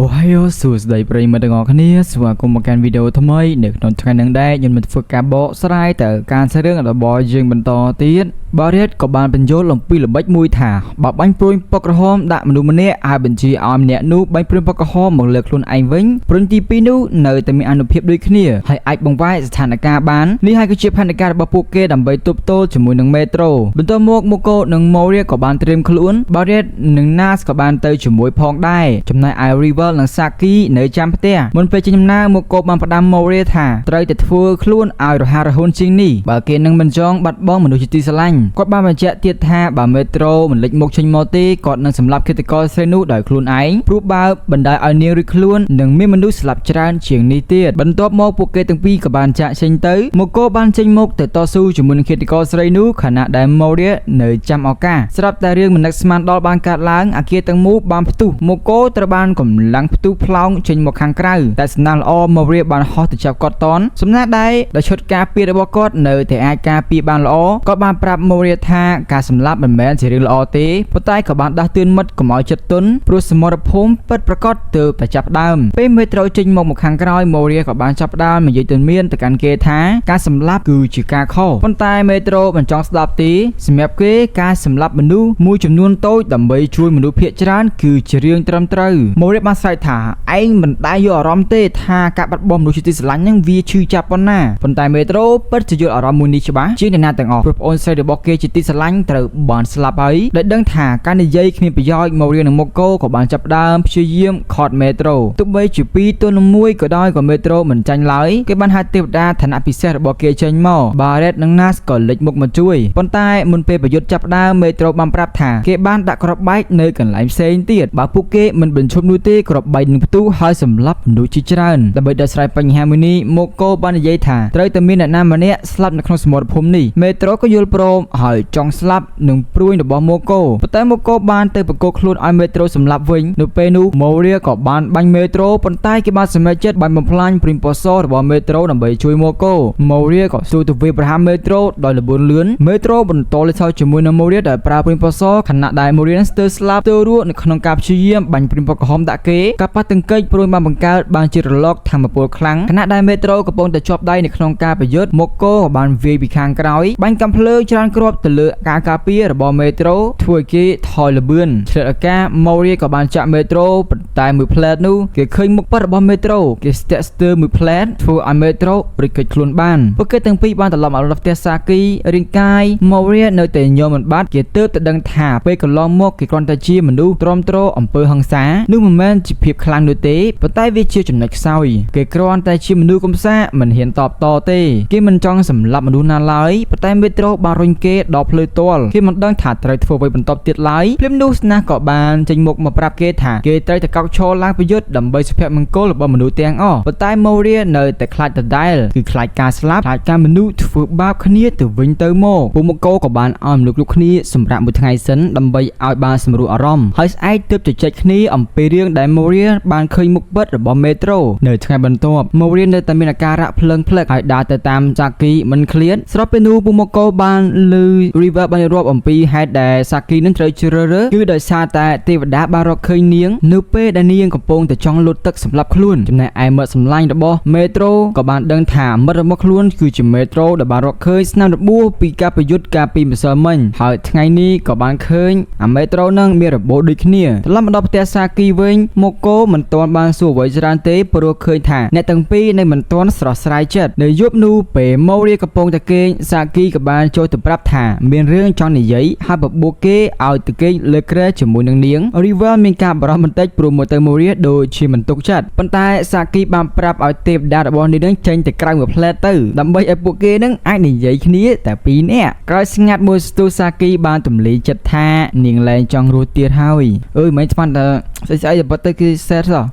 Ohio សួស្តីប្រិយមិត្តទាំងអស់គ្នាស្វាគមន៍មកកាន់វីដេអូថ្មីនៅក្នុងថ្ងៃនេះដែរខ្ញុំនឹងធ្វើការបកស្រាយទៅការស្រឿងរបស់យើងបន្តទៀតបារ៉េតក៏បានបញ្យល់អំពីល្បិចមួយថាបើបាញ់ព្រួយពកក្រហមដាក់មនុស្សម្នាក់ឲ្យបញ្ជាឲ្យម្នាក់នោះបាញ់ព្រួយពកក្រហមមកលើខ្លួនឯងវិញព្រួយទី2នោះនៅតែមានអនុភាពដូចគ្នាហើយអាចបង្វែរស្ថានភាពបាននេះហើយគឺជាផែនការរបស់ពួកគេដើម្បីទប់ទល់ជាមួយនឹងមេត្រូបន្ទាប់មកម៉ូកូនិងម៉ូរីក៏បានត្រៀមខ្លួនបារ៉េតនិងណាសក៏បានទៅជាមួយផងដែរចំណែកឯ Rival និង Saki នៅចាំផ្ទះមុនពេលចេញដំណើរម៉ូកូបានផ្ដាំម៉ូរីថាត្រូវតែធ្វើខ្លួនឲ្យរហ័សរហួនជាងនេះបើគេនឹងមិនចង់បាត់បង់មនុស្សជាទីស្រឡាញ់គាត់បានបញ្ជាក់ទៀតថាបើមេត្រូមិនលេចមុខចេញមកទេគាត់នឹងសម្លាប់ឃាតករស្រីនោះដោយខ្លួនឯងព្រោះបើបណ្ដាលឲ្យនាងរួចខ្លួននឹងមានមនុស្សស្លាប់ច្រើនជាងនេះទៀតបន្ទាប់មកពួកគេទាំងពីរក៏បានចាក់ចេញទៅម៉ូកូបានចេញមុខទៅតស៊ូជាមួយនឹងឃាតករស្រីនោះខណៈដែលម៉ូរីនៅចាំឱកាសស្រាប់តែរឿងមិននឹកស្មានដល់បានកើតឡើងអាគារទាំងមូលបានផ្ទុះម៉ូកូត្រូវបានកម្លាំងផ្ទុះផ្លោងចេញមកខាងក្រៅតែសំណាងល្អម៉ូរីបានហោះទៅចាប់គាត់តនសំណាងដែរដោយឈុតការពាររបស់គាត់នៅតែអាចការពារបានល្អគាត់បានប្រាប់ម៉ូរីថាការសម្លាប់មិនមែនជារឿងល្អទេប៉ុន្តែក៏បានដាស់តឿនមិត្តកុំឲ្យចិត្តទន់ព្រោះសមរភូមិពិតប្រាកដទើបតែចាប់ដើមពេលមេត្រូចេញមកខាងក្រោយម៉ូរីក៏បានចាប់ដើមនិយាយទៅមានទៅកាន់គេថាការសម្លាប់គឺជាការខុសប៉ុន្តែមេត្រូមិនចង់ស្ដាប់ទេសម្រាប់គេការសម្លាប់មនុស្សមួយចំនួនតូចដើម្បីជួយមនុស្សភាគច្រើនគឺជារឿងត្រឹមត្រូវម៉ូរីបានស្រែកថាឯងមិនដែលយកអារម្មណ៍ទេថាការបាត់បង់មនុស្សជាទីស្រឡាញ់ហ្នឹងវាឈឺចាប់ប៉ុណ្ណាប៉ុន្តែមេត្រូពិតជាយល់អារម្មណ៍មួយនេះច្បាស់ជាងអ្នកណាទាំងអស់ព្រោះប្អូនស្រីរបស់គេជាទីស្រឡាញ់ត្រូវបានស្លាប់ហើយដែលដឹងថាការនិយាយគ្មានប្រយោជន៍ម៉ូរីនិងម៉ូកូក៏បានចាប់ដើមព្យាយាមខត់មេត្រូទោះបីជា2ទល់នឹង1ក៏ដោយក៏មេត្រូមិនចាញ់ឡើយគេបានហៅទេវតាឋានៈពិសេសរបស់គេចេញមកបារ៉េតនិងណាសក៏លេចមុខមកជួយប៉ុន្តែមុនពេលប្រយុទ្ធចាប់ដើមមេត្រូបានប្រាប់ថាគេបានដាក់គ្រាប់បែកនៅកន្លែងផ្សេងទៀតបើពួកគេមិនបញ្ឈប់នោះទេគ្រាប់បែកនឹងផ្ទុះហើយសម្លាប់មនុស្សជាច្រើនដើម្បីដោះស្រាយបញ្ហាមួយនេះម៉ូកូបាននិយាយថាត្រូវតែមានអ្នកណាម្នាក់ស្លាប់នៅក្នុងសមរភូមិនេះមេត្រូក៏យល់ព្រមហើយចង់ស្លាប់នឹងព្រួយរបស់ម៉ូកូប៉ុន្តែម៉ូកូបានទៅប្រកបខ្លួនឲ្យមេត្រូសម្លាប់វិញនៅពេលនោះម៉ូរីក៏បានបាញ់មេត្រូប៉ុន្តែគេបានសម្រេចចិត្តបាញ់បំផ្លាញព្រីមពសរបស់មេત્રોដើម្បីជួយម៉ូកូម៉ូរីក៏ស៊ូទៅវាយប្រហារមេត្រូដោយល្បឿនលឿនមេត្រូបន្តលេចសោជាមួយនឹងម៉ូរីដោយប្រើព្រីមពសខណៈដែលម៉ូរីស្ទើរស្លាប់ទៅរស់នៅក្នុងការព្យាយាមបាញ់ព្រីមពក្រហមដាក់គេការប៉ះទង្គិចព្រួយបានបង្កើតបានជារលកធម្មពលខ្លាំងខណៈដែលមេត្រូកំពុងតែជាប់ដៃនៅក្នុងការប្រយុទ្ធម៉ូកូក៏បានវាយពីខាងក្រោយបាញ់កាំភ្លើងច្រើនគ្រាប់ទៅលើការការពាររបស់មេត្រូធ្វើឲ្យគេថយល្បឿនឆ្លៀតឱកាសម៉ូរីក៏បានចាក់មេត្រូប៉ុន្តែមួយផ្លែតនោះគេឃើញមុខប៉ិតរបស់មេត្រូគេស្ទាក់ស្ទើរមួយផ្លែតធ្វើឲ្យមេត្រូព្រិចកិច្ចខ្លួនបានពួកគេទាំងពីរបានត្រឡប់មកដល់ផ្ទះសាគីរាងកាយម៉ូរីនៅតែញោមមិនបាត់គេទើបតែដឹងថាពេលកន្លងមកគេគ្រាន់តែជាមនុស្សទ្រាំទ្រអំពើហិង្សានោះមិនមែនជាភាពខ្លាំងនោះទេប៉ុន្តែវាជាចំណុចខ្សោយគេគ្រាន់តែជាមនុស្សកំសាមិនហ៊ានតបតទេគេមិនចង់សម្លាប់មនុស្សណាឡើយប៉ុន្តែមេត្រូបានរុញគេដល់ផ្លូវទាល់គេមិនដឹងថាត្រូវធ្វើអ្វីបន្តទៀតឡើយភ្លាមនោះស្នះក៏បានចេញមុខមកប្រាប់គេថាគេត្រូវតែកោកឈរឡើងប្រយុទ្ធដើម្បីសុភមង្គលរបស់មនុស្សទាំងអស់ប៉ុន្តែម៉ូរីនៅតែខ្លាចដដែលគឺខ្លាចការស្លាប់ខ្លាចការមនុស្សធ្វើបាបគ្នាទៅវិញទៅមកពួកម៉ូកូក៏បានឲ្យមនុស្សគ្រប់គ្នាសម្រាប់មួយថ្ងៃសិនដើម្បីឲ្យបានសម្រួលអារម្មណ៍ហើយស្អែកទើបជជែកគ្នាអំពីរឿងដែលម៉ូរីបានឃើញមុខពិតរបស់មេត្រូនៅថ្ងៃបន្ទាប់ម៉ូរីនៅតែមានអាការៈភ្លើងភ្លឹកហើយដើរទៅតាមសាគីមិនឃ្លាតស្របពេលនោះពួកម៉ូកូបានឮ River បានរាប់អំពីហេតុដែលសាគីនឹងត្រូវជ្រើសរើសគឺដោយសារតែទេវតាបានរកឃើញនាងនៅពេលដែលនាងកំពុងតែចង់លូតទឹកសម្រាប់ខ្លួនចំណែកឯមិត្តសម្លាញ់របស់មេត្រូក៏បានដឹងថាមិត្តរបស់ខ្លួនគឺជាមេត្រូដែលបានរកឃើញស្នាមរបួសពីការប្រយុទ្ធកាលពីម្សិលមិញហើយថ្ងៃនេះក៏បានឃើញអាមេត្រូនឹងមានរបួសដូចគ្នាត្រឡប់មកដល់ផ្ទះសាគីវិញម៉ូកូមិនទាន់បានសួរអ្វីច្រើនទេព្រោះឃើញថាអ្នកទាំងពីរនៅមិនទាន់ស្រស់ស្រាយចិត្តនៅយប់នោះពេលម៉ូរីកំពុងតែគេងសាគីក៏បានចូលទៅប្រាប់ថាមានរឿងចង់និយាយហើយបបួលគេឲ្យទៅគេងលើគ្រែជាមួយនឹងនាង Rival មានការបារម្ភបន្តិចព្រោះមើលទៅម៉ូរីដូចជាមិនទុកចិត្តប៉ុន្តែសាគីបានប្រាប់ឲ្យទេវតារបស់នាងនឹងចេញទៅក្រៅមួយផ្លែតទៅដើម្បីឲ្យពួកគេនឹងអាចនិយាយគ្នាតែពីរនាក់ក្រោយស្ងាត់មួយស្ទុះសាគីបានទម្លាយចិត្តថានាងលែងចង់រស់ទៀតហើយអើយមិនស្មានតែស្អីតែប៉ុន្តែគឺសេតសោះ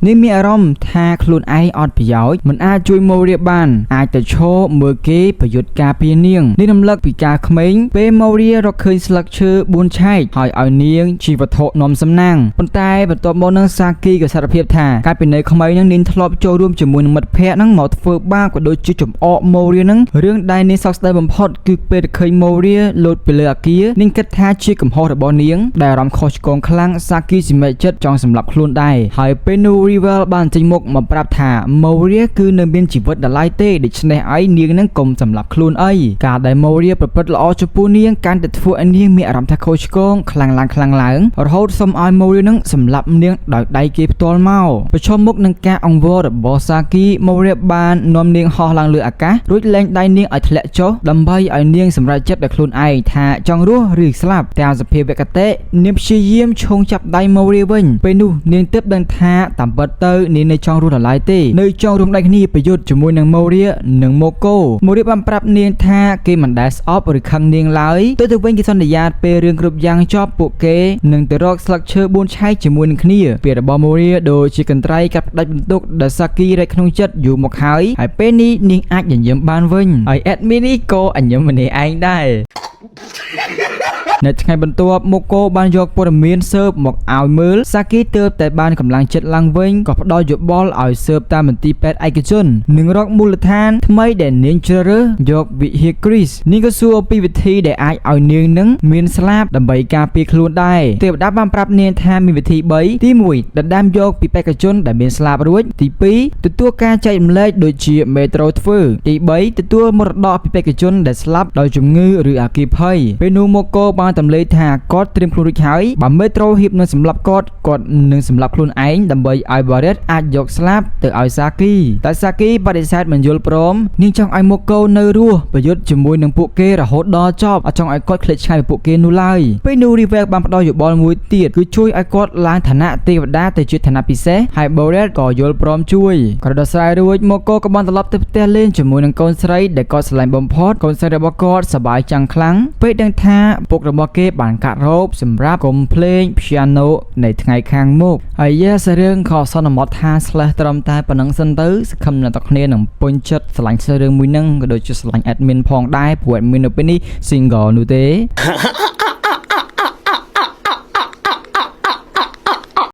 នេះមានអារម្មណ៍ថាខ្លួនឯងអត់ប្រយោជន៍មិនអាចជួយម៉ូរីបានអាចតែឈរមើលគេប្រយុទ្ធការពារនាងនេះរំលឹកពីការក្មេងពេលម៉ូរីរកឃើញស្លឹកឈើ4ឆែកហើយឲ្យនាងជីវត្ថុនាំសំណាងប៉ុន្តែបន្ទាប់មកនឹងសាគីក៏សារភាពថាកាលពីនៅក្មេងនឹងនាងធ្លាប់ចូលរួមជាមួយនឹងមិត្តភ័ក្តិនឹងមកធ្វើបាបក៏ដូចជាចំអកម៉ូរីនឹងរឿងដែលនាងសោកស្ដាយបំផុតគឺពេលឃើញម៉ូរីលោតពីលើអាគារនាងគិតថាជាកំហុសរបស់នាងដែលអារម្មណ៍ខុសឆ្គងខ្លាំងសាគីសម្រេចចិត្តចង់សម្លាប់ខ្លួនដែរហើយពេលនោះ Rival បានចេញមុខមកប្រាប់ថា Moria គឺនៅមានជីវិតដល់ឡាយទេដូច្នេះឯងនាងនឹងកុំសម្លាប់ខ្លួនអីការដែល Moria ប្រព្រឹត្តល្អចំពោះនាងកាន់តែធ្វើឲ្យនាងមានអារម្មណ៍ថាខុសឆ្គងខ្លាំងឡើងរហូតសុំឲ្យ Moria នឹងសម្លាប់នាងដោយដៃគេផ្ទាល់មកប្រឈមមុខនឹងការអង្វររបស់សាគី Moria បាននាំនាងហោះឡើងលើអាកាសរួចលែងដៃនាងឲ្យធ្លាក់ចុះដើម្បីឲ្យនាងសម្រេចចិត្តដោយខ្លួនឯងថាចង់រស់ឬស្លាប់តាមសភាវគតិនាងព្យាយាមឈោងចាប់ដៃ Moria វិញពេលនោះនាងទើបដឹងថាតាមពិតទៅនាងនៅចង់រស់ដល់ឡើយទេនៅចង់រួមដៃគ្នាប្រយុទ្ធជាមួយនឹង Moria និង Moko Moria បានប្រាប់នាងថាគេមិនដែលស្អប់ឬខឹងនាងឡើយទៅវិញគេសន្យាពេលរឿងគ្រប់យ៉ាងចប់ពួកគេនឹងទៅរកស្លឹកឈើ4ឆែកជាមួយនឹងគ្នាពាក្យរបស់ Moria ដូចជាកន្ត្រៃកាត់ផ្ដាច់បន្ទុកដែលសាគីរែកក្នុងចិត្តយូរមកហើយពេលនេះនាងអាចញញឹមបានវិញហើយ admin នេះក៏ញញឹមម្នាក់ឯងដែរនៅថ្ងៃបន្ទាប់Mokoបានយកព័ត៌មានស៊ើបមកឲ្យមើលសាគីទើបតែបានកម្លាំងចិត្តឡើងវិញក៏ផ្ដល់យោបល់ឲ្យស៊ើបតាមមន្ទីរពេទ្យឯកជននិងរកមូលដ្ឋានថ្មីដែលនាងជ្រើសរើសយកវិហារ Chris នាងក៏សួរពីវិធីដែលអាចឲ្យនាងនឹងមានស្លាប់ដើម្បីការពារខ្លួនដែរទេវតាបានប្រាប់នាងថាមានវិធី3ទី1ដណ្ដើមយកពីបេក្ខជនដែលមានស្លាប់រួចទី2ទទួលការចែករំលែកដូចជាមេត្រូធ្វើទី3ទទួលមរតកពីបេក្ខជនដែលស្លាប់ដោយជំងឺឬអាគីភ័យពេលនោះMokoបានទម្លាយថាគាត់ត្រៀមខ្លួនរួចហើយបើមេត្រូហ៊ាននឹងសម្លាប់គាត់នឹងសម្លាប់ខ្លួនឯងដើម្បីឲ្យបារ៉េតអាចយកស្លាប់ទៅឲ្យសាគីតែសាគីបដិសេធមិនយល់ព្រមនាងចង់ឲ្យMokoនៅរស់ប្រយុទ្ធជាមួយនឹងពួកគេរហូតដល់ចប់អត់ចង់ឲ្យគាត់ឃ្លាតឆ្ងាយពីពួកគេនោះឡើយពេលនោះ Rival បានផ្ដល់យោបល់មួយទៀតគឺជួយឲ្យគាត់ឡើងឋានៈទេវតាទៅជាឋានៈពិសេសហើយ Barrett ក៏យល់ព្រមជួយគាត់ដោះស្រាយរួចMokoក៏បានត្រឡប់ទៅផ្ទះលេងជាមួយនឹងកូនស្រីដែលគាត់ស្រឡាញ់បំផុតកូនស្រីរបស់គាត់សប្បាយចាំងខ្លាំងពេលដឹងថាពុករបស់គេបានកាត់រ៉ូបសម្រាប់កុំភ្លេង piano នៅថ្ងៃខាងមុខហើយរឿងខសន្មតថា / ត្រឹមតែប៉ុណ្ណឹងសិនទៅសង្ឃឹមអ្នកទាំងគ្នានឹងពេញចិត្តស្រឡាញ់រឿងមួយហ្នឹងក៏ដូចជាស្រឡាញ់ admin ផងដែរព្រោះ admin នៅពេលនេះ single នោះទេ